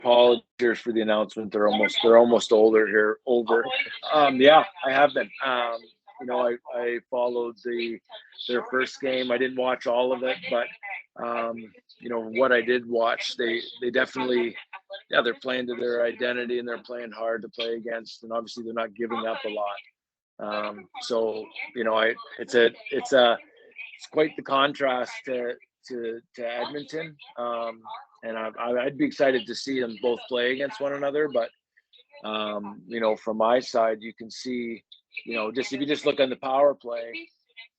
apologies for the announcement. They're almost older here. Over. Yeah, I have been. I followed their first game. I didn't watch all of it, but what I did watch, they definitely, yeah, they're playing to their identity and they're playing hard to play against, and obviously they're not giving up a lot. So I it's quite the contrast to Edmonton. And I'd be excited to see them both play against one another. But from my side, you can see, just if you just look on the power play,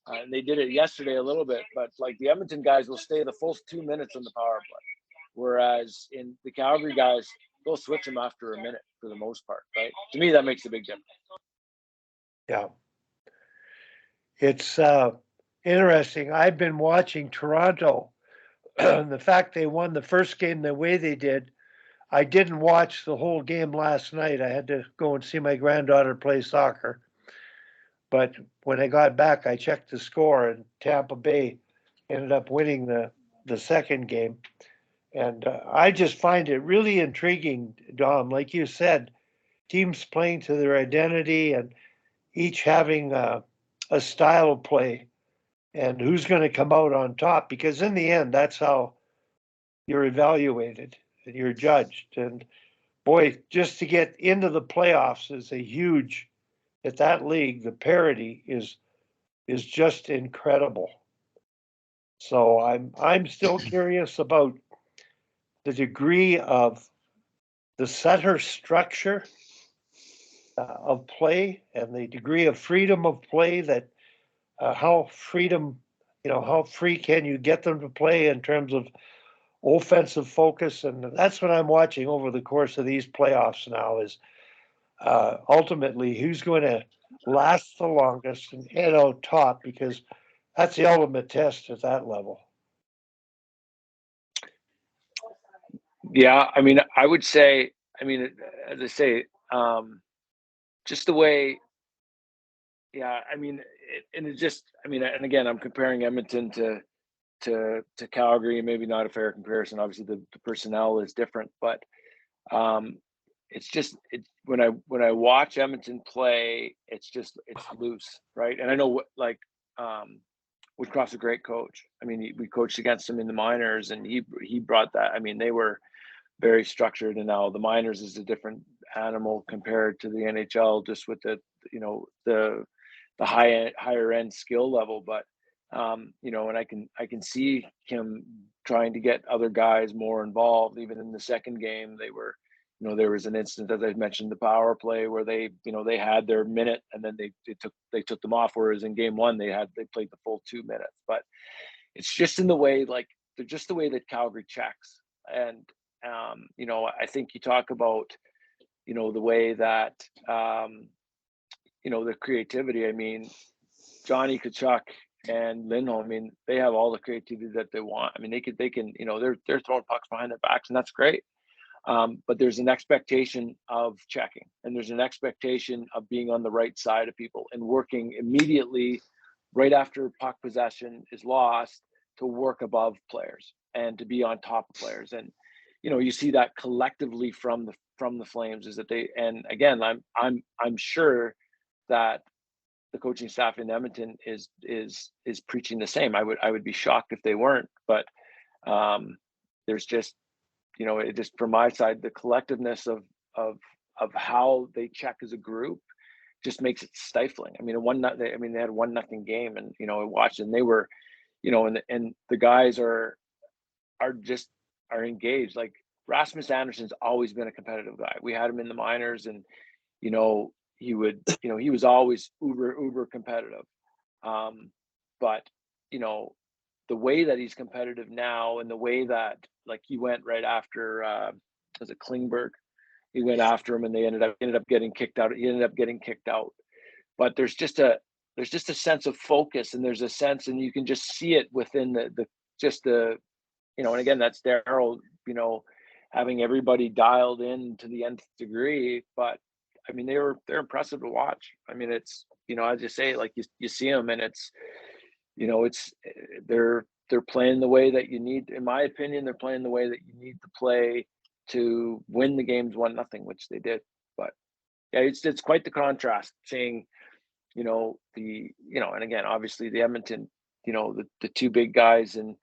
and they did it yesterday a little bit, but like the Edmonton guys will stay the full 2 minutes on the power play, whereas in the Calgary guys, they'll switch them after a minute for the most part, right? To me, that makes a big difference. Yeah. It's interesting. I've been watching Toronto. The fact they won the first game the way they did, I didn't watch the whole game last night. I had to go and see my granddaughter play soccer. But when I got back, I checked the score, and Tampa Bay ended up winning the second game. And I just find it really intriguing, Dom. Like you said, teams playing to their identity and each having a style of play and who's going to come out on top. Because in the end, that's how you're evaluated and you're judged. And boy, just to get into the playoffs is a huge, at that league, the parity is just incredible. So I'm still curious about the degree of the center structure of play and the degree of freedom of play that how how free can you get them to play in terms of offensive focus. And that's what I'm watching over the course of these playoffs now is ultimately who's going to last the longest and head out top, because that's the ultimate test at that level. Yeah, I mean, I would say, as I say, just the way, yeah, and it just, and again, I'm comparing Edmonton to Calgary, and maybe not a fair comparison. Obviously, the personnel is different, but it's just when I watch Edmonton play, it's loose, right? And I know Woodcroft's a great coach. We coached against him in the minors, and he brought that. They were very structured, and now the minors is a different animal compared to the NHL, just with the higher end skill level. But and I can see him trying to get other guys more involved. Even in the second game, they were, there was an instance, as I mentioned, the power play where they had their minute and then they took them off. Whereas in game one, they played the full 2 minutes. But it's just in the way, they're just the way that Calgary checks. And I think you talk about, the way that the creativity. Johnny Tkachuk and Lindholm, they have all the creativity that they want. They can, they're throwing pucks behind their backs, and that's great. But there's an expectation of checking, and there's an expectation of being on the right side of people and working immediately right after puck possession is lost to work above players and to be on top of players. And, you see that collectively from the Flames is that and again, I'm sure that the coaching staff in Edmonton is preaching the same. I would be shocked if they weren't, but there's just, it just, from my side, the collectiveness of how they check as a group just makes it stifling. They had 1-0 game, and I watched, and they were, and the guys are engaged. Like Rasmus Anderson's always been a competitive guy. We had him in the minors, and he was always uber competitive. But the way that he's competitive now, and the way that, like, he went right after was it Klingberg? He went after him, and they ended up getting kicked out. He ended up getting kicked out. But there's just a sense of focus, and there's a sense, and you can just see it within and again, that's Darryl, having everybody dialed in to the nth degree. But they're impressive to watch. It's, I just say, like, you see them, and it's, they're playing the way that you need. In my opinion, they're playing the way that you need to play to win the games 1-0, which they did. But yeah, it's quite the contrast seeing, and again, obviously the Edmonton, the two big guys in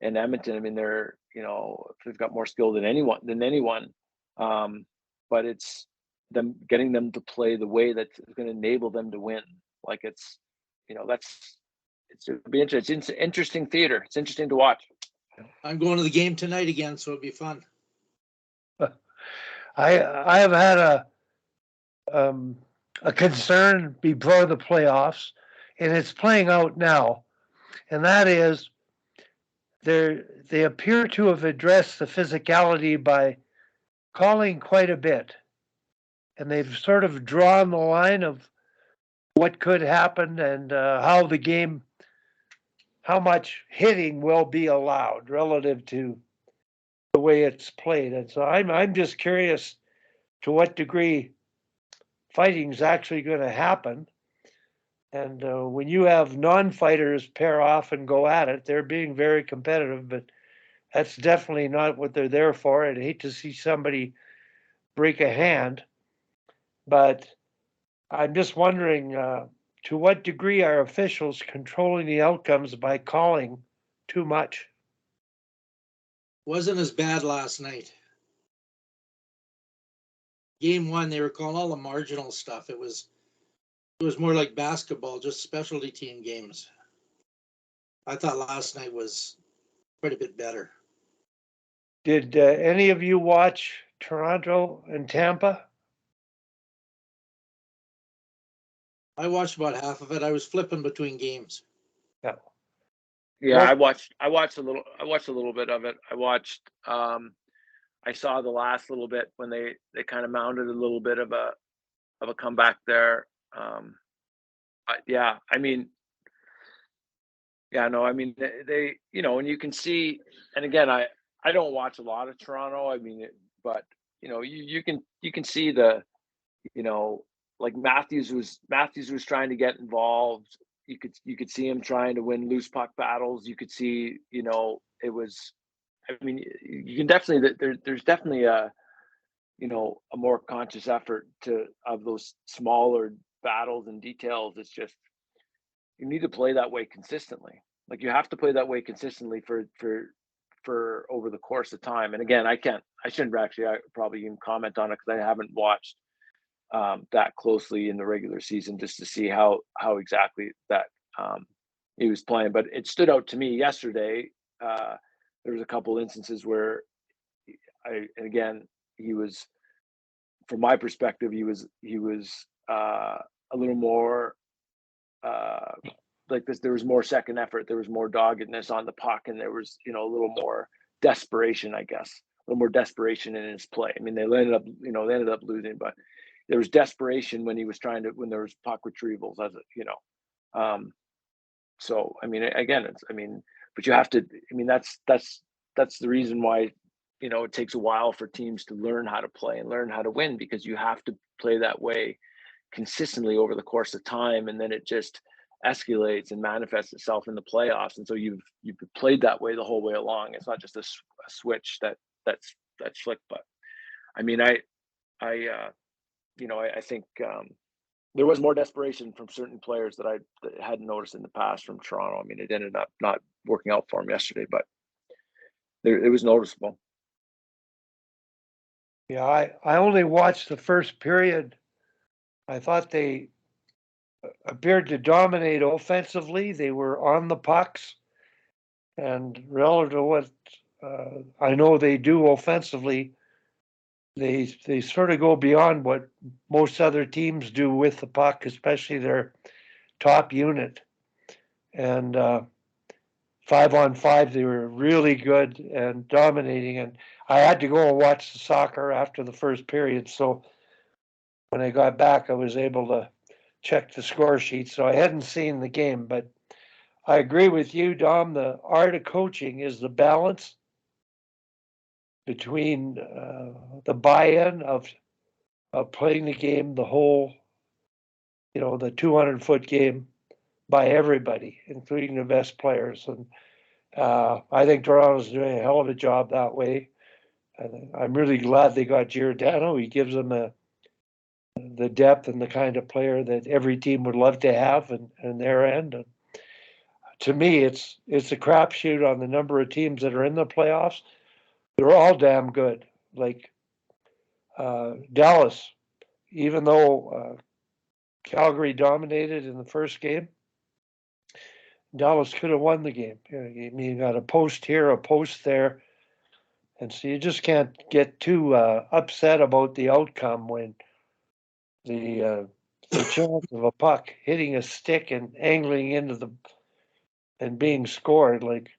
Edmonton. I mean, they've got more skill than anyone. But it's getting them to play the way that's going to enable them to win. Like it's it'll be interesting. It's interesting theater. It's interesting to watch. I'm going to the game tonight again, so it'll be fun. I have had a concern before the playoffs, and it's playing out now, and that is they appear to have addressed the physicality by calling quite a bit, and they've sort of drawn the line of what could happen and how much hitting will be allowed relative to the way it's played. And so I'm just curious to what degree fighting is actually going to happen. And when you have non-fighters pair off and go at it, they're being very competitive, but that's definitely not what they're there for. I'd hate to see somebody break a hand, but I'm just wondering to what degree are officials controlling the outcomes by calling too much? Wasn't as bad last night. Game 1, they were calling all the marginal stuff. It was more like basketball, just specialty team games. I thought last night was quite a bit better. Did any of you watch Toronto and Tampa? I watched about half of it. I was flipping between games. Yeah. Yeah, I watched a little bit of it. I saw the last little bit when they kind of mounted a little bit of a comeback there. Yeah, I mean, yeah, no, I mean they and you can see, and again, I don't watch a lot of Toronto. I mean, but you can see like Matthews was trying to get involved. You could see him trying to win loose puck battles. You could see, it was. I mean, you can definitely there's definitely a more conscious effort of those smaller battles and details. It's just you need to play that way consistently. Like you have to play that way consistently for over the course of time. And again, I shouldn't actually probably even comment on it because I haven't watched that closely in the regular season just to see how exactly that he was playing. But it stood out to me yesterday. There was a couple instances where he was, from my perspective, he was a little more like this. There was more second effort. There was more doggedness on the puck, and there was a little more desperation, I guess, a little more desperation in his play. I mean, they ended up losing, but there was desperation when when there was puck retrievals, so I mean, again, but you have to. I mean, that's the reason why it takes a while for teams to learn how to play and learn how to win, because you have to play that way consistently over the course of time, and then it just escalates and manifests itself in the playoffs. And so you've played that way the whole way along. It's not just a switch that's flicked. But I mean, I think there was more desperation from certain players that I hadn't noticed in the past from Toronto. I mean, it ended up not working out for him yesterday, but it was noticeable. Yeah, I only watched the first period. I thought they appeared to dominate offensively. They were on the pucks, and relative to what I know they do offensively, they sort of go beyond what most other teams do with the puck, especially their top unit. And 5-on-5, they were really good and dominating. And I had to go and watch the soccer after the first period, so when I got back, I was able to check the score sheet. So I hadn't seen the game, but I agree with you, Dom. The art of coaching is the balance between the buy-in of playing the game, the whole, the 200-foot game by everybody, including the best players. And I think Toronto's doing a hell of a job that way. I'm really glad they got Giordano. He gives them the depth and the kind of player that every team would love to have in their end. And to me, it's a crapshoot on the number of teams that are in the playoffs. They're all damn good. Like Dallas, even though Calgary dominated in the first game, Dallas could have won the game. I mean, you got a post here, a post there. And so you just can't get too upset about the outcome when the chance of a puck hitting a stick and angling into and being scored, like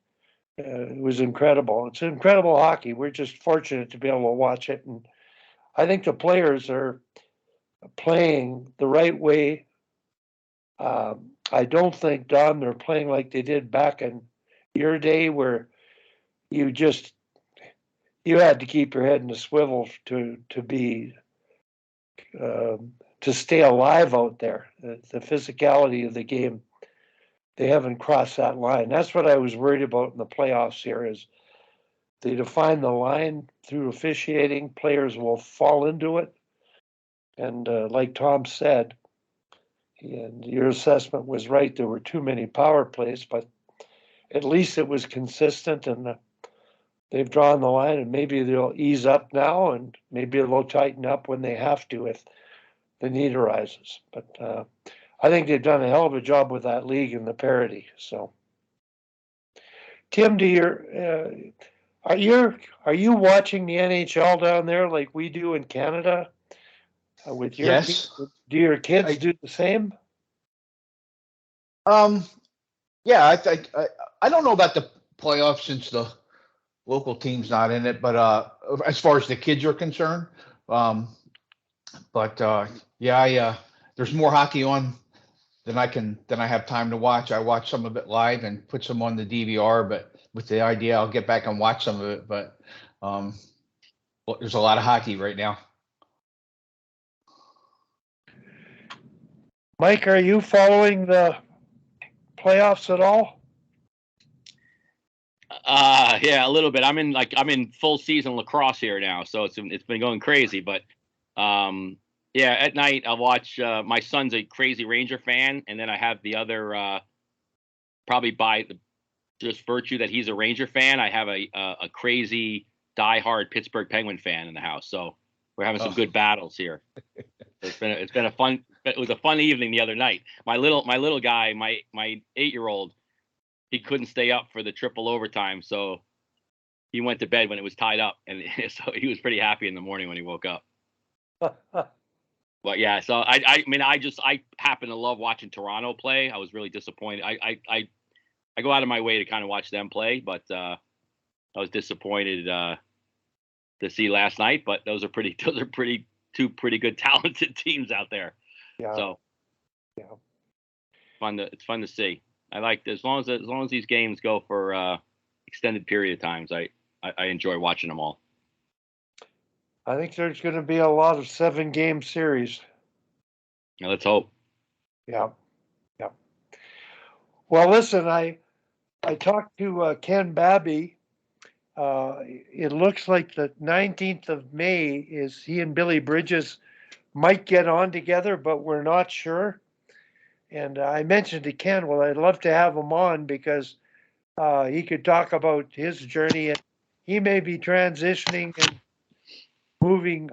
it was incredible. It's incredible hockey. We're just fortunate to be able to watch it, and I think the players are playing the right way. I don't think, Don, they're playing like they did back in your day, where you just you had to keep your head in the swivel to be to stay alive out there. The physicality of the game, they haven't crossed that line. That's what I was worried about in the playoffs here. Is they define the line through officiating, players will fall into it, and like Tom said, and your assessment was right. There were too many power plays, but at least it was consistent, and they've drawn the line, and maybe they'll ease up now, and maybe they'll tighten up when they have to if the need arises. But I think they've done a hell of a job with that league and the parity. So, Tim, are you watching the NHL down there like we do in Canada with your team? Yes. Do your kids do the same? Yeah, I don't know about the playoffs since the local team's not in it, but as far as the kids are concerned, yeah, there's more hockey on than I have time to watch. I watch some of it live and put some on the DVR, but with the idea I'll get back and watch some of it. But there's a lot of hockey right now. Mike, are you following the playoffs at all? Yeah, a little bit. I'm in full season lacrosse here now, so it's been going crazy. But yeah, at night I'll watch. My son's a crazy Ranger fan, and then I have the other probably by the just virtue that he's a Ranger fan, I have a crazy diehard Pittsburgh Penguin fan in the house. So we're having some good battles here. It's been a fun. It was a fun evening the other night. My little guy, my 8-year-old, he couldn't stay up for the triple overtime, so he went to bed when it was tied up, and so he was pretty happy in the morning when he woke up. But yeah, so I mean, I happen to love watching Toronto play. I was really disappointed. I go out of my way to kind of watch them play, but I was disappointed to see last night. But those are two pretty good talented teams out there. Yeah. So yeah, it's fun to see. I like as long as these games go for extended period of times. I enjoy watching them all. I think there's going to be a lot of 7-game series. Now, let's hope. Yeah. Well, listen, I talked to Ken Babby. It looks like the 19th of May is he and Billy Bridges might get on together, but we're not sure. And I mentioned to Ken, well, I'd love to have him on because he could talk about his journey, and he may be transitioning and moving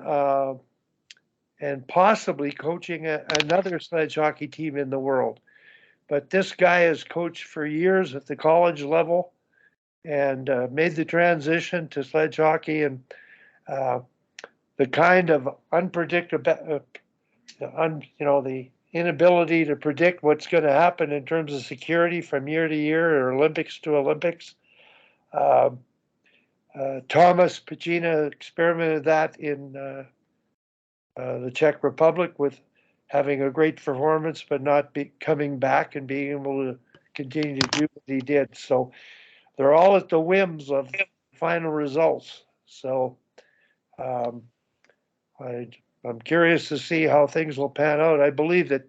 and possibly coaching another sledge hockey team in the world. But this guy has coached for years at the college level and made the transition to sledge hockey, and the kind of unpredictable, the inability to predict what's going to happen in terms of security from year to year or Olympics to Olympics. Thomas Pacina experimented that in the Czech Republic with having a great performance, but not coming back and being able to continue to do what he did. So they're all at the whims of final results. So I'm curious to see how things will pan out. I believe that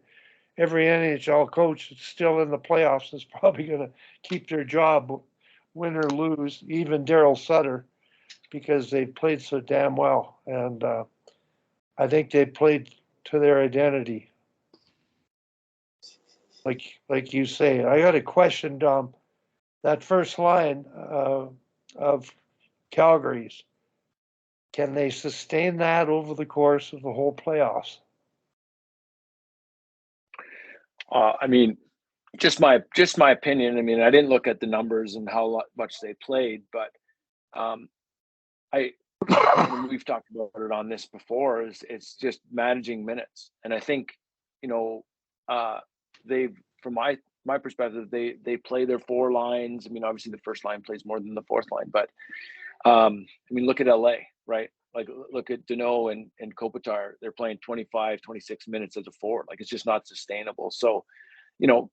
every NHL coach that's still in the playoffs is probably going to keep their job, win or lose. Even Daryl Sutter because they played so damn well, and I think they played to their identity. Like you say, I got a question, Dom. That first line of Calgary's, can they sustain that over the course of the whole playoffs? I mean, just my opinion. I mean, I didn't look at the numbers and how much they played, but and we've talked about it on this before. It's just managing minutes, and I think they've, from my perspective, they play their four lines. I mean, obviously the first line plays more than the fourth line, but I mean, look at LA, right? Like, look at Deneau and Kopitar. They're playing 25, 26 minutes as a forward. Like, it's just not sustainable. So,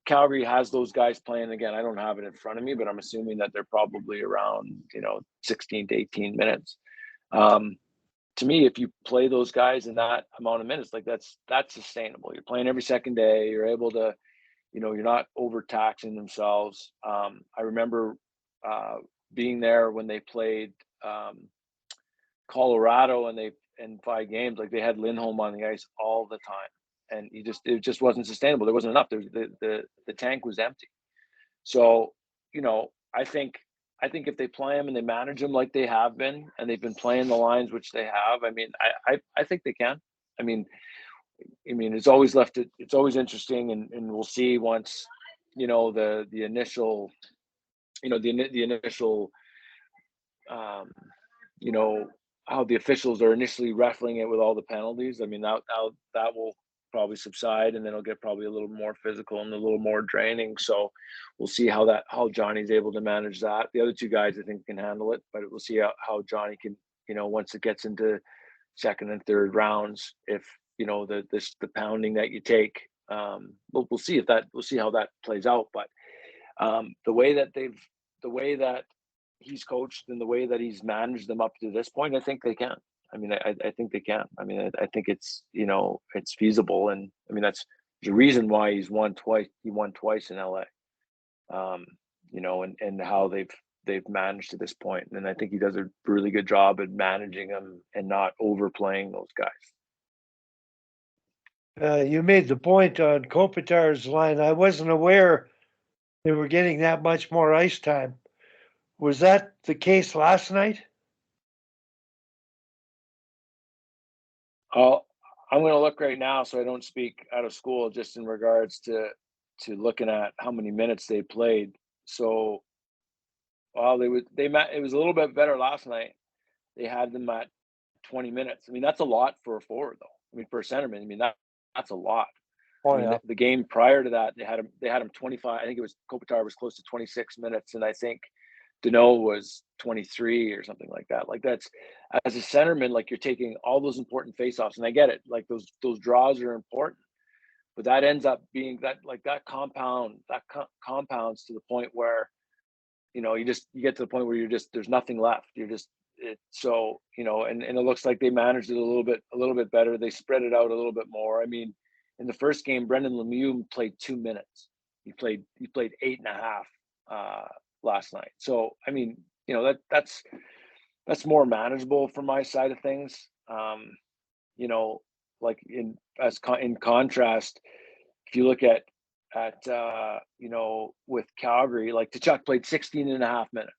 Calgary has those guys playing. Again, I don't have it in front of me, but I'm assuming that they're probably around, 16 to 18 minutes. To me, if you play those guys in that amount of minutes, like that's sustainable. You're playing every second day. You're able to, you're not overtaxing themselves. I remember being there when they played Colorado, and in 5 games, like, they had Lindholm on the ice all the time, and it just wasn't sustainable. There wasn't enough. The tank was empty. So, I think if they play them and they manage them like they have been, and they've been playing the lines which they have, I mean, I think they can. I mean, it's always it's always interesting, and we'll see once, the initial, the initial, how the officials are initially refereeing it with all the penalties. I mean, that will probably subside, and then it'll get probably a little more physical and a little more draining. So we'll see how Johnny's able to manage that. The other two guys, I think, can handle it, but we'll see how Johnny can, once it gets into second and third rounds, if the pounding that you take, we'll see how that plays out. But the way that he's coached and the way that he's managed them up to this point, I think they can. I mean, I think they can. I mean, I think it's, it's feasible. And I mean, there's a reason why he's won twice. He won twice in LA, and how they've managed to this point. And I think he does a really good job at managing them and not overplaying those guys. You made the point on Kopitar's line. I wasn't aware they were getting that much more ice time. Was that the case last night? I'm going to look right now, so I don't speak out of school, just in regards to looking at how many minutes they played. So, it was a little bit better last night. They had them at 20 minutes. I mean, that's a lot for a forward, though. I mean, for a centerman, I mean, that's a lot. Oh, I mean, yeah. the game prior to that, they had him 25. I think it was Kopitar was close to 26 minutes, and I think Deneau was 23 or something like that. Like, that's, as a centerman, like, you're taking all those important faceoffs, and I get it. Like, those draws are important, but that ends up being that compounds to the point where, you get to the point where there's nothing left. So, and it looks like they managed it a little bit better. They spread it out a little bit more. I mean, in the first game, Brendan Lemieux played 2 minutes. He played 8.5 last night. So, I mean, that's more manageable from my side of things. Like, in contrast, if you look at with Calgary, like, Tkachuk played 16.5 minutes,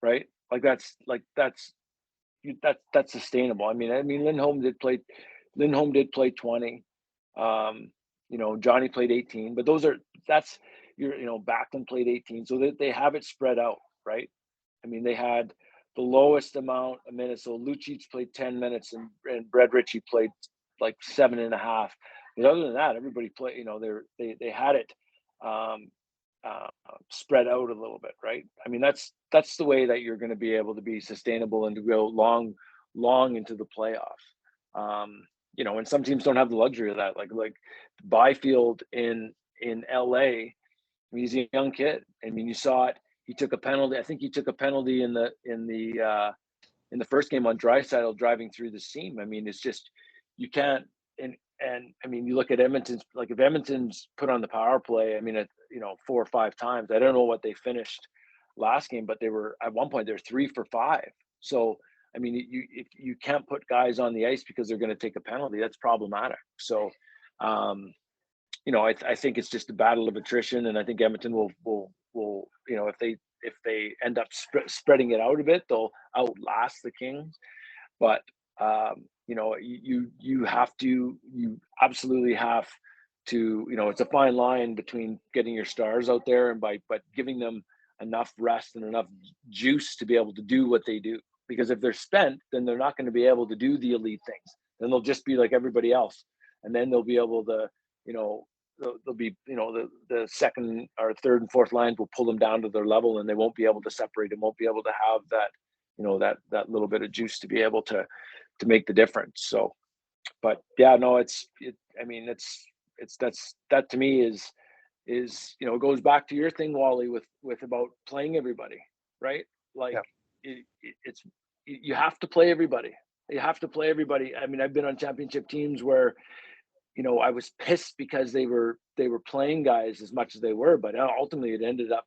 right? Like, that's sustainable. I mean, Lindholm did play 20. Johnny played 18, but Backlund played 18, so they have it spread out, right? I mean, they had the lowest amount of minutes. So Lucic played 10 minutes, and Brad Ritchie played like 7.5. But other than that, everybody played. They had it spread out a little bit, right? I mean, that's the way that you're going to be able to be sustainable and to go long into the playoffs. And some teams don't have the luxury of that. Like Byfield in LA. I mean, he's a young kid. I mean, you saw it. He took a penalty. I think he took a penalty in the first game on Draisaitl driving through the seam. I mean, it's just, you can't. And I mean, you look at Edmonton's, like, if Edmonton's put on the power play, I mean, 4 or 5 times. I don't know what they finished last game, but they were, at one point, they're 3 for 5 So, I mean, if you can't put guys on the ice because they're going to take a penalty, that's problematic. So, I think it's just a battle of attrition, and I think Edmonton will if they end up spreading it out a bit, they'll outlast the Kings. But you absolutely have to, it's a fine line between getting your stars out there but giving them enough rest and enough juice to be able to do what they do. Because if they're spent, then they're not going to be able to do the elite things. Then they'll just be like everybody else, and then they'll be able to, they'll be, the second or third and fourth lines will pull them down to their level, and they won't be able to separate and won't be able to have that, that little bit of juice to be able to make the difference. So, but yeah, no, that to me is, it goes back to your thing, Wally, with about playing everybody, right? Like you have to play everybody. You have to play everybody. I mean, I've been on championship teams where, I was pissed because they were playing guys as much as they were, but ultimately it ended up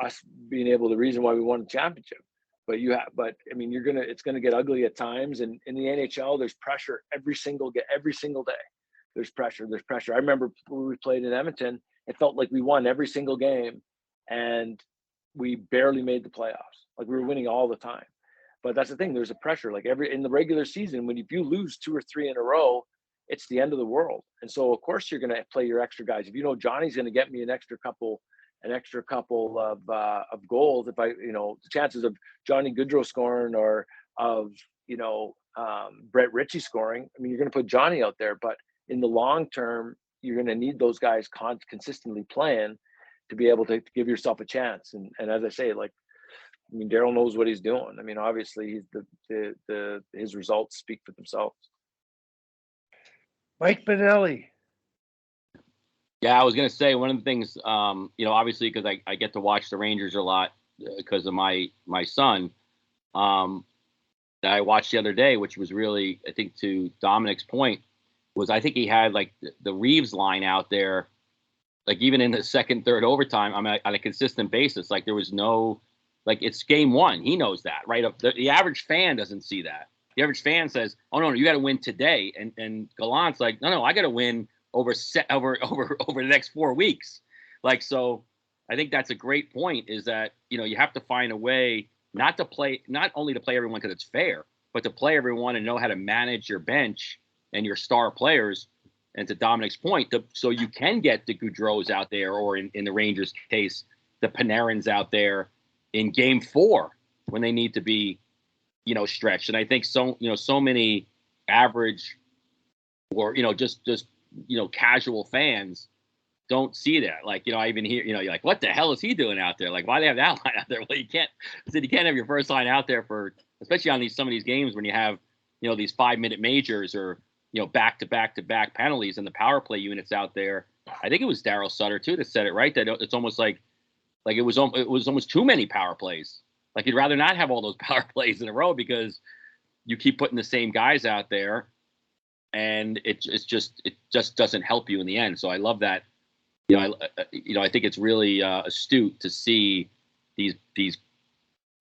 us being able the reason why we won the championship. But I mean, it's gonna get ugly at times, and in the NHL, there's pressure every single day. There's pressure. I remember when we played in Edmonton, it felt like we won every single game, and we barely made the playoffs. Like we were winning all the time. But that's the thing. There's a pressure. Like in the regular season, if you lose 2 or 3 in a row, it's the end of the world. And so of course you're going to play your extra guys. If Johnny's going to get me an extra couple of goals, if the chances of Johnny Goodrow scoring or of Brett Ritchie scoring, I mean, you're going to put Johnny out there. But in the long term, you're going to need those guys consistently playing to be able to give yourself a chance. And as I say, Daryl knows what he's doing. I mean, obviously, his results speak for themselves. Mike Benelli. Yeah, I was gonna say one of the things, obviously because I get to watch the Rangers a lot because of my son, that I watched the other day, which was really, I think, to Dominic's point, was I think he had like the Reeves line out there, like even in the second, third overtime, on a consistent basis. Like there was no, like it's game one. He knows that, right? The average fan doesn't see that. The average fan says, "Oh no, you got to win today," and Gallant's like, "No, I got to win over the next 4 weeks." Like, so I think that's a great point. Is that you have to find a way not only to play everyone because it's fair, but to play everyone and know how to manage your bench and your star players. And to Dominic's point, so you can get the Goudreaus out there, or in the Rangers' case, the Panarins out there in Game 4 when they need to be stretched. And I think so many average or just casual fans don't see that. Like, I even hear, you're like, what the hell is he doing out there? Like, why do they have that line out there? Well, you can't have your first line out there especially on some of these games when you have, these 5-minute majors or, back to back penalties and the power play units out there. I think it was Daryl Sutter too that said it, right? That it's almost like it was almost too many power plays. Like you'd rather not have all those power plays in a row because you keep putting the same guys out there, and it just doesn't help you in the end. So I love that. I think it's really astute to see these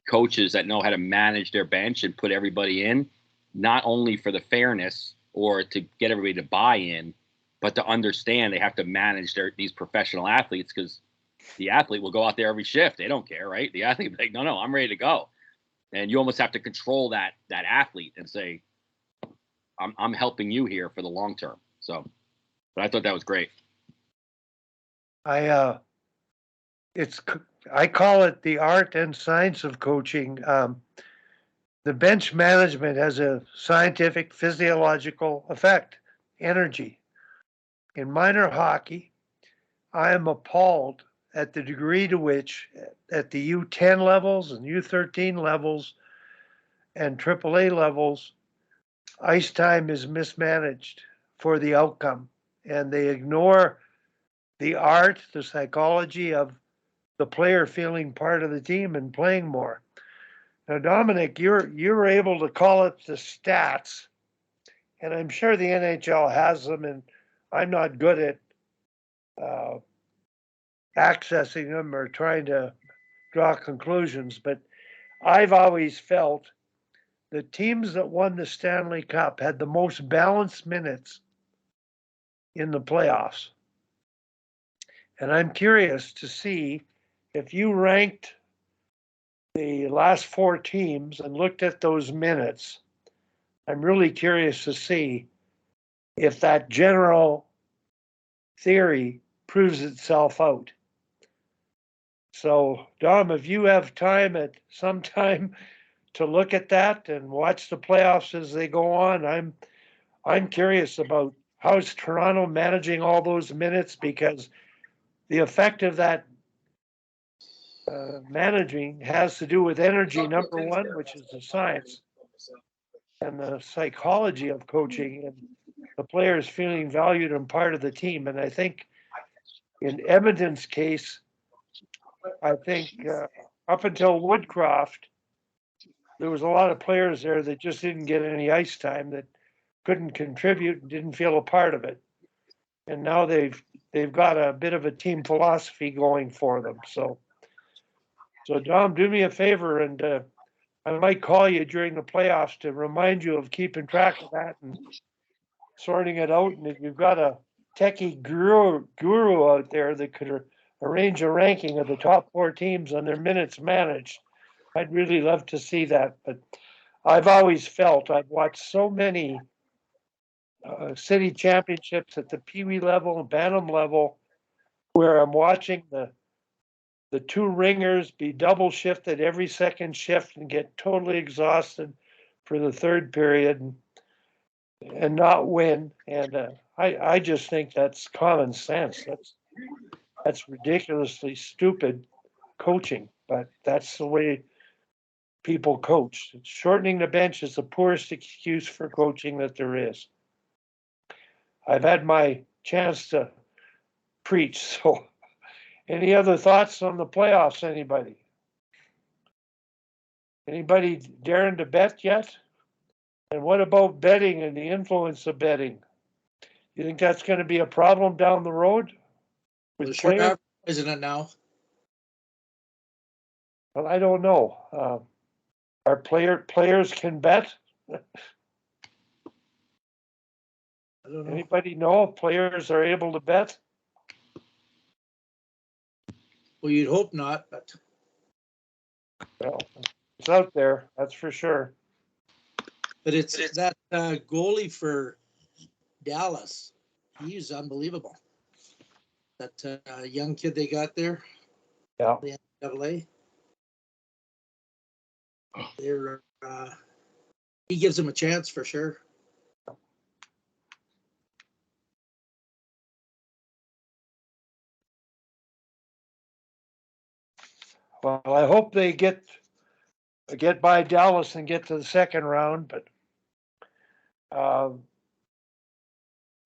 coaches that know how to manage their bench and put everybody in, not only for the fairness or to get everybody to buy in, but to understand they have to manage these professional athletes, because the athlete will go out there every shift. They don't care, right? The athlete will be like, no, I'm ready to go. And you almost have to control that athlete and say, I'm helping you here for the long term. So, but I thought that was great. I call it the art and science of coaching. The bench management has a scientific, physiological effect, energy. In minor hockey, I am appalled at the degree to which, at the U10 levels and U13 levels and AAA levels, ice time is mismanaged for the outcome. And they ignore the art, the psychology of the player feeling part of the team and playing more. Now, Dominic, you're able to call it the stats, and I'm sure the NHL has them, and I'm not good at accessing them or trying to draw conclusions, but I've always felt the teams that won the Stanley Cup had the most balanced minutes in the playoffs. And I'm curious to see if you ranked the last 4 teams and looked at those minutes. I'm really curious to see if that general theory proves itself out. So, Dom, if you have time at some time to look at that and watch the playoffs as they go on, I'm curious about how's Toronto managing all those minutes, because the effect of that managing has to do with energy, number one, which is the science, and the psychology of coaching and the players feeling valued and part of the team. And I think in Edmonton's case, I think up until Woodcroft, there was a lot of players there that just didn't get any ice time, that couldn't contribute and didn't feel a part of it. And now they've got a bit of a team philosophy going for them. So Dom, do me a favor, and I might call you during the playoffs to remind you of keeping track of that and sorting it out. And if you've got a techie guru out there that could arrange a ranking of the top 4 teams on their minutes managed, I'd really love to see that. But I've always felt, I've watched so many city championships at the Pee Wee level, Bantam level, where I'm watching the 2 ringers be double shifted every second shift and get totally exhausted for the third period and not win. And I just think that's common sense. That's ridiculously stupid coaching, but that's the way people coach. Shortening the bench is the poorest excuse for coaching that there is. I've had my chance to preach. So any other thoughts on the playoffs, anybody? Anybody daring to bet yet? And what about betting and the influence of betting? You think that's going to be a problem down the road with Well, sure players? isn't it now? Well, I don't know. Our players can bet? I don't know. Anybody know if players are able to bet? Well, you'd hope not, but Well, it's out there, that's for sure. it's that goalie for Dallas. He's unbelievable. That young kid they got there, Yeah. the NCAA. They're he gives them a chance for sure. Well, I hope they get by Dallas and get to the second round, but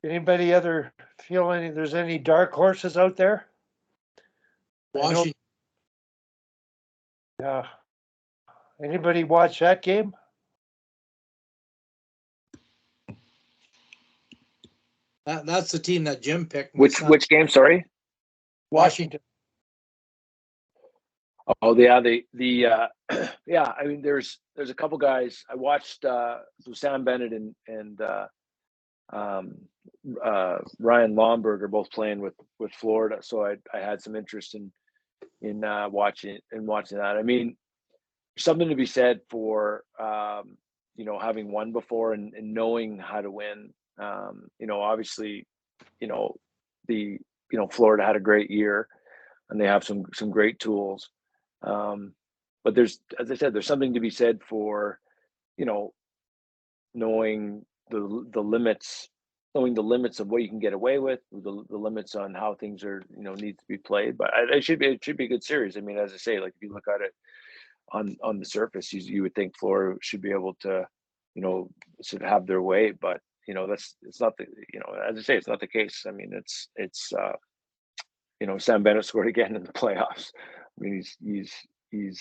anybody other feel there's any dark horses out there? Washington. Yeah. Anybody watch that game? That's the team that Jim picked. Which game? Sorry. Washington. Oh yeah, yeah. I mean, there's a couple guys I watched. Sam Bennett and Ryan Lomberg are both playing with Florida, so I had some interest in watching that. I mean, something to be said for having won before and knowing how to win. Obviously, Florida had a great year, and they have some great tools. But there's, as I said, there's something to be said for, knowing the limits, of what you can get away with, the limits on how things are, need to be played. But it should be a good series. I mean, as I say, like if you look at it on the surface, you would think Florida should be able to, should have their way. But it's not the, as I say, it's not the case. I mean, it's Sam Bennett scored again in the playoffs. I mean, he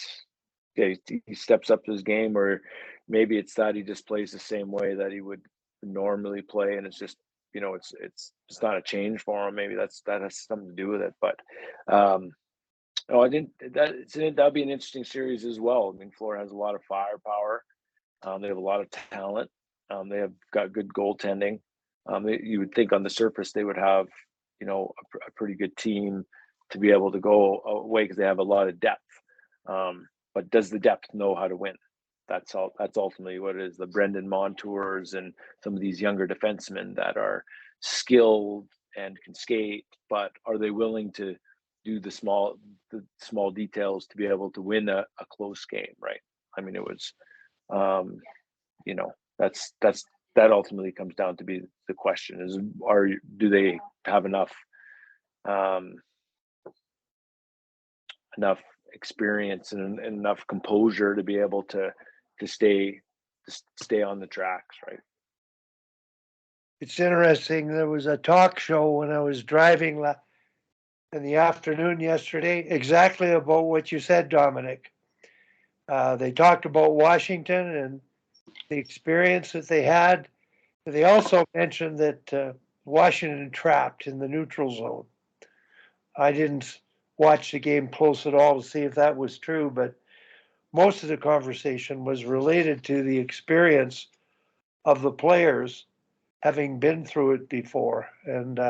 steps up to his game, or maybe it's that he just plays the same way that he would normally play, and it's just it's not a change for him. Maybe that has something to do with it. But I think that'd be an interesting series as well. I mean, Florida has a lot of firepower. They have a lot of talent. They have got good goaltending. You would think on the surface they would have, a pretty good team to be able to go away because they have a lot of depth. But does the depth know how to win? That's all. That's ultimately what it is. The Brendan Montours and some of these younger defensemen that are skilled and can skate, but are they willing to do the small details to be able to win a close game? Right. I mean, it was, you know, that ultimately comes down to be the question: is do they have um, enough experience and enough composure to be able to stay on the tracks, right? It's interesting. There was a talk show when I was driving in the afternoon yesterday, exactly about what you said, Dominic. They talked about Washington and the experience that they had. They also mentioned that Washington trapped in the neutral zone. I didn't watch the game close at all to see if that was true, but most of the conversation was related to the experience of the players having been through it before. And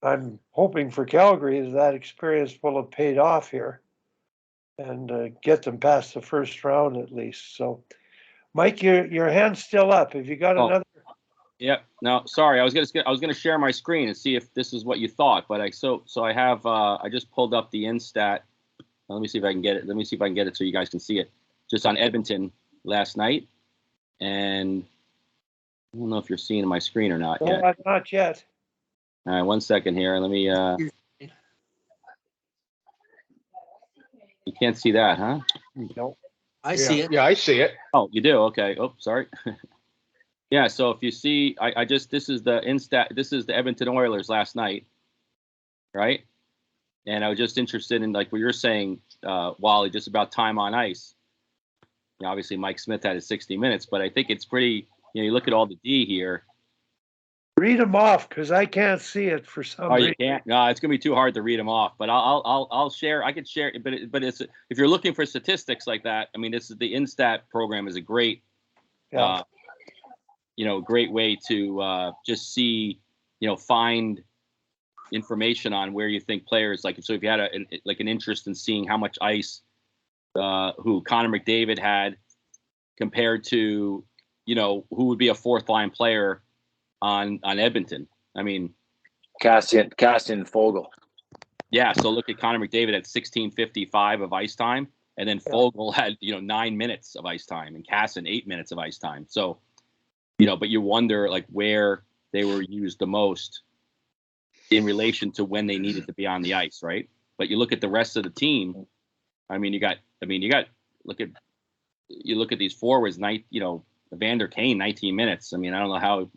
I'm hoping for Calgary that experience will have paid off here and get them past the first round at least. So, Mike, your hand's still up. Have you got another? Yeah. No, sorry. I was gonna share my screen and see if this is what you thought, but I have I just pulled up the Instat. Let me see if I can get it. Let me see if I can get it so you guys can see it. Just on Edmonton last night, and I don't know if you're seeing my screen or not yet. Not yet. All right, 1 second here. Let me. You can't see that, huh? No. I see it. Yeah, I see it. Oh, you do? Okay. Oh, sorry. Yeah. So if you see, this is the Instat. This is the Edmonton Oilers last night, right? And I was just interested in like what you're saying, Wally, just about time on ice. Obviously, Mike Smith had his 60 minutes, but I think it's pretty. You look at all the D here. Read them off because I can't see it for some reason. Oh, you can't? No, it's gonna be too hard to read them off. But I'll share. I could share. But it's if you're looking for statistics like that, I mean, this is the Instat program is a great, great way to just see, find information on where you think players like. So if you had an interest in seeing how much ice, who Connor McDavid had compared to, who would be a fourth line player on Edmonton. I mean, Cassian Fogel. Yeah, so look at Connor McDavid at 16:55 of ice time, and then Fogel had 9 minutes of ice time, and Casson 8 minutes of ice time. So, but you wonder like where they were used the most in relation to when they needed to be on the ice, right? But you look at the rest of the team. You look at these forwards. Evander Kane 19 minutes. I mean, I don't know how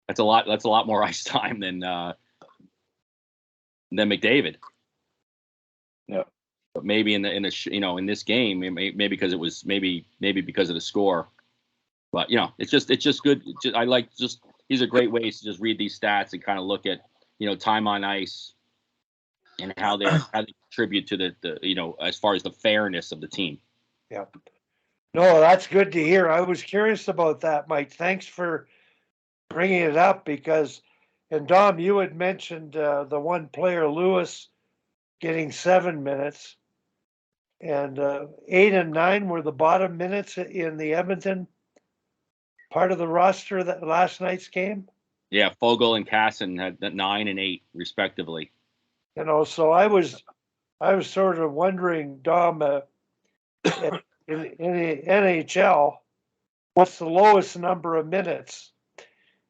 that's a lot. That's a lot more ice time than McDavid. Yeah, but maybe in this game, maybe because it was maybe because of the score. But it's just good. I like these are great ways to just read these stats and kind of look at time on ice and how they contribute to the as far as the fairness of the team. Yeah. No, that's good to hear. I was curious about that, Mike. Thanks for bringing it up because, and Dom, you had mentioned the one player, Lewis, getting 7 minutes, and 8 and 9 were the bottom minutes in the Edmonton part of the roster that last night's game. Yeah, Fogel and Casson had 9 and 8 respectively. So I was sort of wondering, Dom, in the NHL, what's the lowest number of minutes?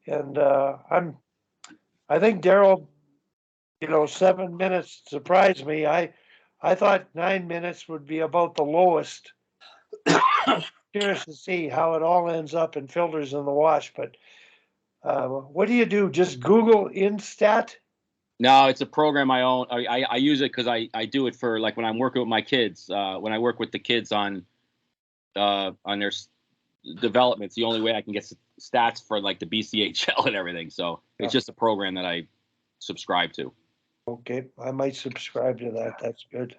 And I think Daryl, 7 minutes surprised me. I thought 9 minutes would be about the lowest. Curious to see how it all ends up and filters in the wash. But what do you do? Just Google Instat? No, it's a program I own. I use it because I do it for like when I'm working with my kids. When I work with the kids on their development, it's the only way I can get stats for like the BCHL and everything. So it's just a program that I subscribe to. Okay, I might subscribe to that. That's good.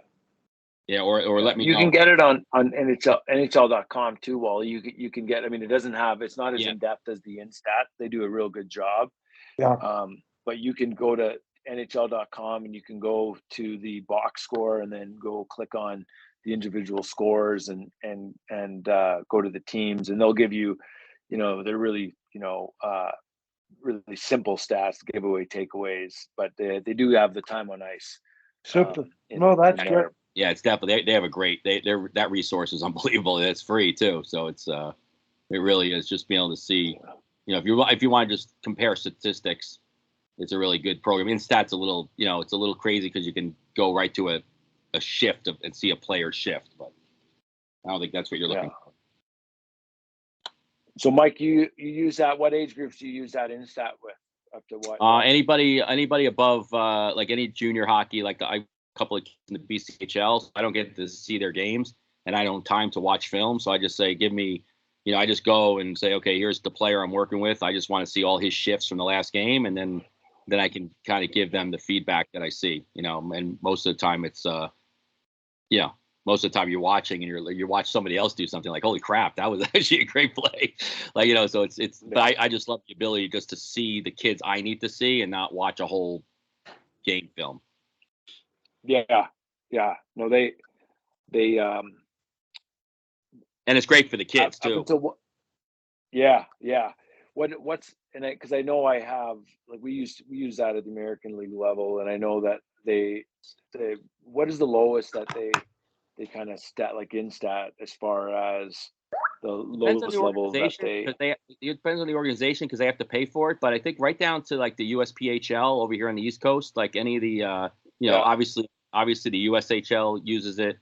Yeah, or let me You know. can get it on NHL.com too, Wally. You can get, I mean, it's not as Yeah. in depth as the Instat. They do a real good job. Yeah. But you can go to NHL.com and you can go to the box score and then go click on the individual scores and go to the teams, and they'll give you, they're really, really simple stats, giveaway, takeaways, but they do have the time on ice. Super. No, that's in great. there. Yeah, it's definitely they have a great that resource is unbelievable. It's free too, so it really is just being able to see, if you want to just compare statistics, it's a really good program. Instat's a little, it's a little crazy because you can go right to a shift and see a player shift, but I don't think that's what you're looking for. So, Mike, you use that. What age groups do you use that Instat with? Up to what? Anybody above like any junior hockey, like a couple of kids in the BCHL. So I don't get to see their games, and I don't have time to watch film. So I just say, give me, I just go and say, okay, here's the player I'm working with. I just want to see all his shifts from the last game, and then I can kind of give them the feedback that I see. And most of the time it's most of the time you're watching and you watch somebody else do something like, holy crap, that was actually a great play. So it's, but I just love the ability just to see the kids I need to see and not watch a whole game film. Yeah. No, they and it's great for the kids too. Yeah. What's, and because I know I have, like, we use that at the American League level, and I know that they what is the lowest that they kind of Instat as far as the lowest level that it depends on the organization because they have to pay for it. But I think right down to like the USPHL over here on the East Coast, like any of the obviously the USHL uses it.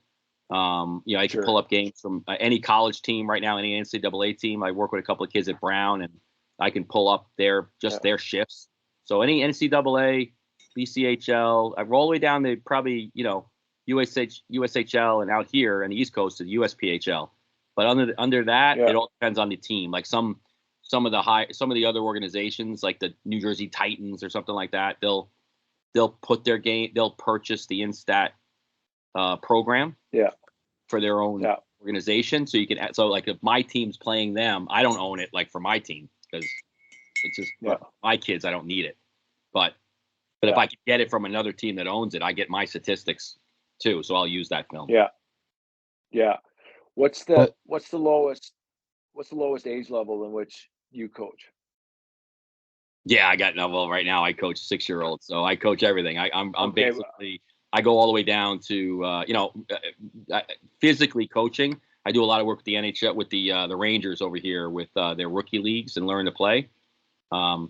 I can pull up games from any college team right now, any NCAA team. I work with a couple of kids at Brown, and I can pull up their shifts. So any NCAA, BCHL, I roll all the way down to probably USHL and out here on the East Coast to the USPHL. But under that, it all depends on the team. Like some of the other organizations, like the New Jersey Titans or something like that, they'll put their game, they'll purchase the Instat program for their own organization. So you can, so like if my team's playing them, I don't own it like for my team because it's just my kids, I don't need it. But if I can get it from another team that owns it, I get my statistics too. So I'll use that film. Yeah. What's the lowest age level in which you coach? Yeah, I got right now I coach 6-year-olds, so I coach everything. I'm basically, I go all the way down to physically coaching. I do a lot of work with the NHL, with the Rangers over here with their rookie leagues and learn to play. I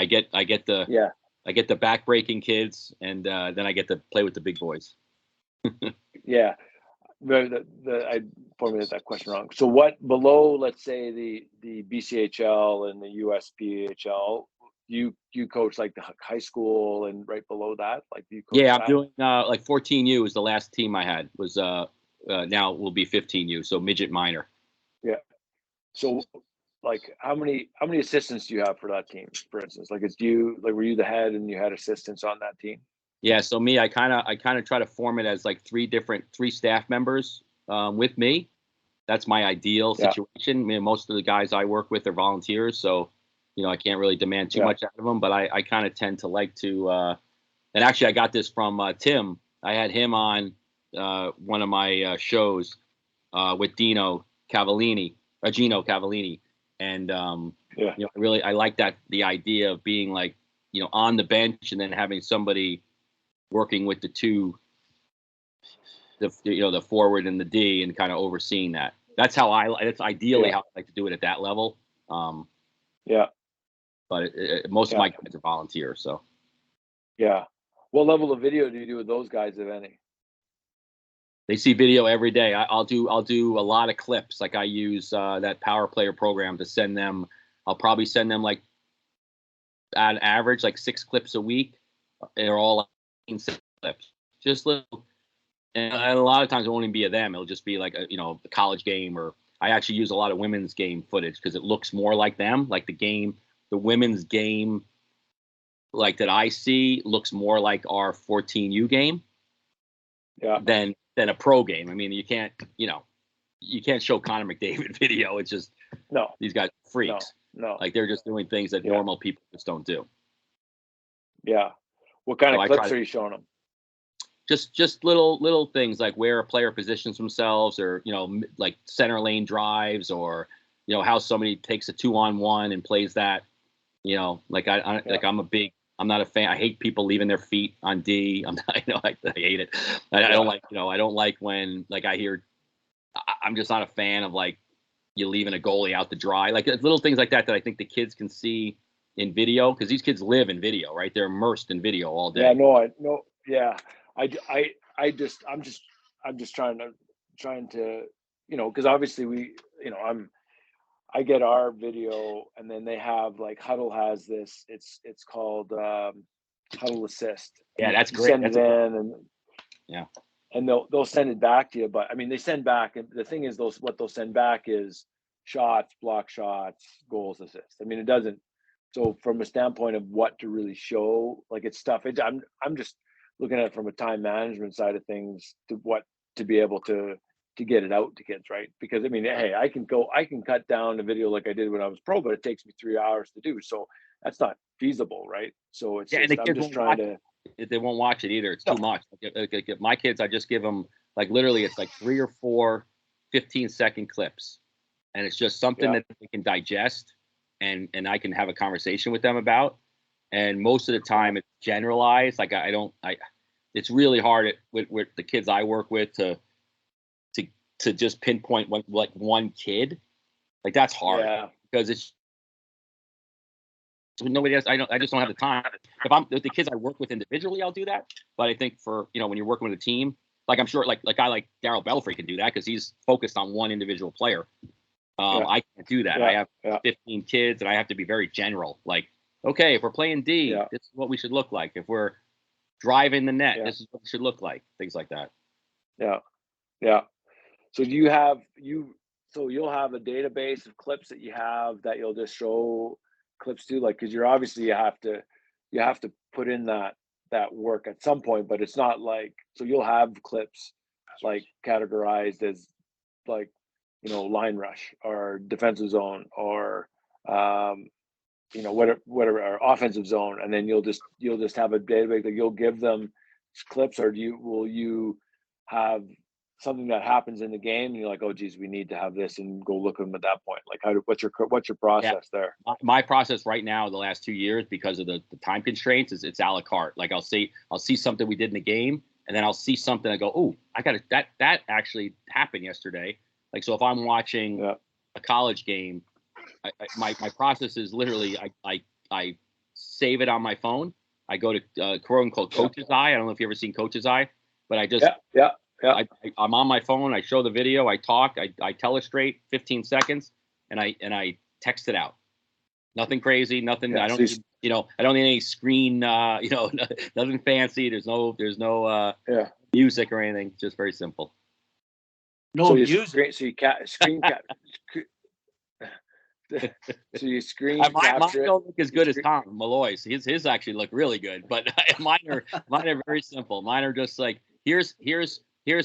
get the back-breaking kids, and then I get to play with the big boys. Yeah. I formulated that question wrong. So what below, let's say the BCHL and the USPHL, you coach like the high school, and right below that, like you coach I'm doing like 14U is the last team I had, was now will be 15U, so midget minor. Yeah. So like how many assistants do you have for that team, for instance? Like were you the head and you had assistants on that team? Yeah, so me, I kind of try to form it as like three staff members with me. That's my ideal situation. I mean, most of the guys I work with are volunteers, so I can't really demand too much out of them. But I kind of tend to like to. And actually, I got this from Tim. I had him on one of my shows with Gino Cavallini, and I like that, the idea of being like on the bench and then having somebody working with the two, the forward and the D, and kind of overseeing that. That's how that's ideally how I like to do it at that level. But most of my guys are volunteers, so. Yeah. What level of video do you do with those guys, if any? They see video every day. I'll do a lot of clips. Like I use that Power Player program to send them. I'll probably send them like on average like 6 clips a week. They're all 6 clips, just little. And a lot of times it won't even be of them. It'll just be like a college game, or I actually use a lot of women's game footage because it looks more like them. Like the women's game, like that I see, looks more like our 14U game than than a pro game. I mean, you can't show Connor McDavid video. It's just No, these guys are freaks. no. Like they're just doing things that Yeah. normal people just don't do. Yeah. What kind So of I clips try to- are you showing them? Just little things like where a player positions themselves, or like center lane drives, or how somebody takes a 2-on-1 and plays that. Like I'm not a fan. I hate people leaving their feet on D. I hate it. I don't like I don't like when I hear. I'm just not a fan of like you leaving a goalie out to dry. Like little things like that I think the kids can see in video, because these kids live in video, right? They're immersed in video all day. Yeah, no, yeah. I'm just trying to, because obviously I get our video, and then they have like Huddle has this. It's called Huddle Assist. Yeah, that's You great. send it in, and yeah, and they'll send it back to you. But I mean, they send back, and the thing is, what they'll send back is shots, block shots, goals, assists. I mean, it doesn't. So from a standpoint of what to really show, like it's tough. I'm just looking at it from a time management side of things to be able to get it out to kids, right? Because I mean, hey, I can cut down a video like I did when I was pro, but it takes me 3 hours to do. So that's not feasible, right? So it's and the I'm kids just won't trying to. They won't watch it either. It's No. too much. Like, my kids, I just give them like literally it's like 3 or 4 15-second clips, and it's just something that they can digest, and I can have a conversation with them about. And most of the time it's generalized. Like it's really hard with the kids I work with to just pinpoint one kid. Like that's hard because it's nobody else. I just don't have the time. If the kids I work with individually, I'll do that. But I think for when you're working with a team, like I'm sure like a guy like Darryl Belfry can do that because he's focused on one individual player. I can't do that. I have 15 kids, and I have to be very general. Like, okay, if we're playing D, this is what we should look like. If we're driving the net, this is what it should look like. Things like that. Yeah. So you'll have a database of clips that you have that you'll just show clips to, like, because you're obviously you have to put in that work at some point, but it's not like, so you'll have clips like categorized as like line rush or defensive zone or whatever or offensive zone, and then you'll just have a database that you'll give them clips, or will you have something that happens in the game and you're like, oh geez, we need to have this, and go look at them at that point? Like what's your process there? My process right now the last 2 years, because of the time constraints, is it's a la carte. Like I'll see something we did in the game, and then I'll see something, I go, oh, I got it, that actually happened yesterday. Like, so if I'm watching a college game, my process is literally I save it on my phone. I go to quote unquote Coach's Eye. I don't know if you've ever seen Coach's Eye, but I just I'm on my phone. I show the video. I talk. I telestrate 15 seconds, and I text it out. Nothing crazy. Nothing. I don't need, I don't need any screen. Nothing fancy. There's no music or anything. Just very simple. No music. So you screen cap. So you screen mine capture it. don't look as good as Tom Malloy's. His actually look really good, but mine are very simple. Mine are just like here's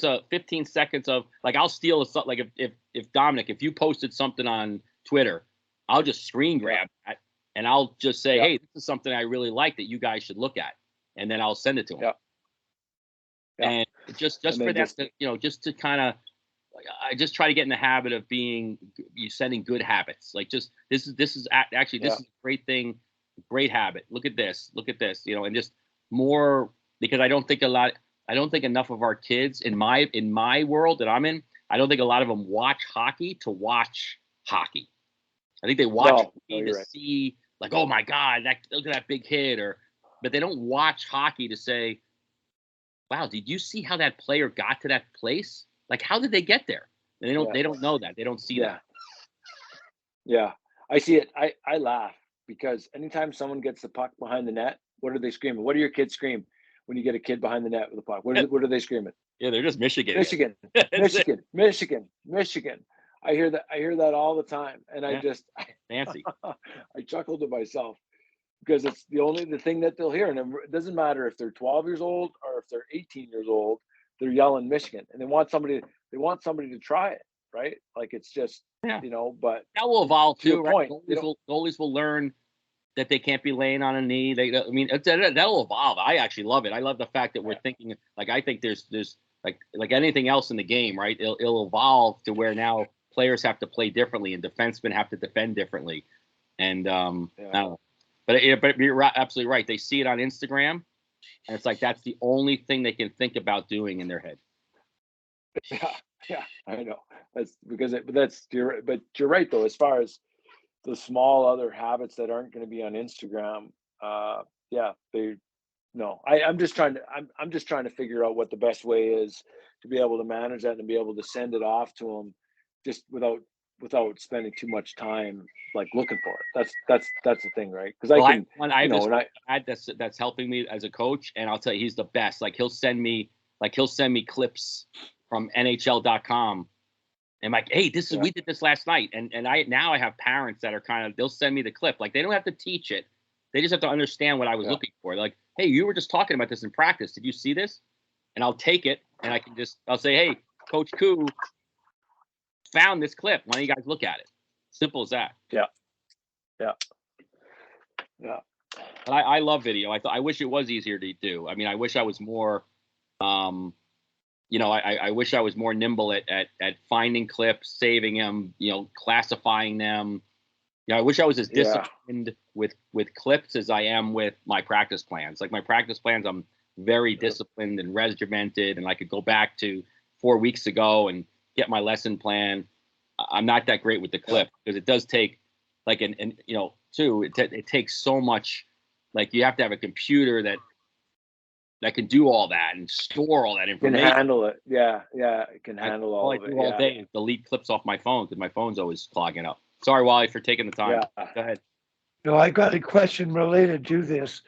a 15 seconds of, like, I'll steal like if Dominic, if you posted something on Twitter, I'll just screen grab that, and I'll just say, hey, this is something I really like that you guys should look at, and then I'll send it to him. And just for that, just to kind of, I just try to get in the habit of sending good habits. Like, just this is actually this is a great thing, great habit. Look at this, and just more, because I don't think enough of our kids in my world that I'm in, I don't think a lot of them watch hockey to watch hockey. I think they watch hockey to see, like, oh my God, look at that big hit, but they don't watch hockey to say, wow, did you see how that player got to that place? Like, how did they get there? And they don't know that. They don't see that. Yeah, I see it. I laugh because anytime someone gets the puck behind the net, what are they screaming? What do your kids scream when you get a kid behind the net with a puck? What are they screaming? Yeah, they're just Michigan. Michigan. I hear that all the time, and I just fancy. I chuckle to myself because it's the thing that they'll hear, and it doesn't matter if they're 12 years old or if they're 18 years old. they're yelling Michigan, and they want somebody to try it, right? Like it's just, Yeah. you know, but that will evolve to your too, right? point, Goalies will learn that they can't be laying on a knee. I mean, that'll evolve. I actually love it. I love the fact that we're thinking, like, I think there's like anything else in the game, right? It'll evolve to where now players have to play differently and defensemen have to defend differently. And I don't know. But you're absolutely right. They see it on Instagram, and it's like that's the only thing they can think about doing in their head. Yeah, I know. That's because but you're right though. As far as the small other habits that aren't going to be on Instagram, I'm just trying to figure out what the best way is to be able to manage that and be able to send it off to them, just without spending too much time like looking for it. That's the thing, right? Because I have this dad that's helping me as a coach, and I'll tell you, he's the best. Like he'll send me clips from NHL.com. And like, hey, we did this last night, and I have parents that are they'll send me the clip. Like they don't have to teach it, they just have to understand what I was looking for. They're like, hey, you were just talking about this in practice. Did you see this? And I'll take it, and I'll say, hey, Coach Koo found this clip. Why don't you guys look at it? Simple as that. Yeah. But I love video. I wish it was easier to do. I mean, I wish I was more. I wish I was more nimble at finding clips, saving them, classifying them. I wish I was as disciplined with clips as I am with my practice plans. Like my practice plans, I'm very disciplined and regimented, and I could go back to 4 weeks ago and get my lesson plan. I'm not that great with the clip because it does take it takes so much. Like you have to have a computer that can do all that and store all that information. Can handle it. Yeah. It can handle all of it. All day and delete clips off my phone because my phone's always clogging up. Sorry, Wally, for taking the time. Yeah. Go ahead. No, I got a question related to this.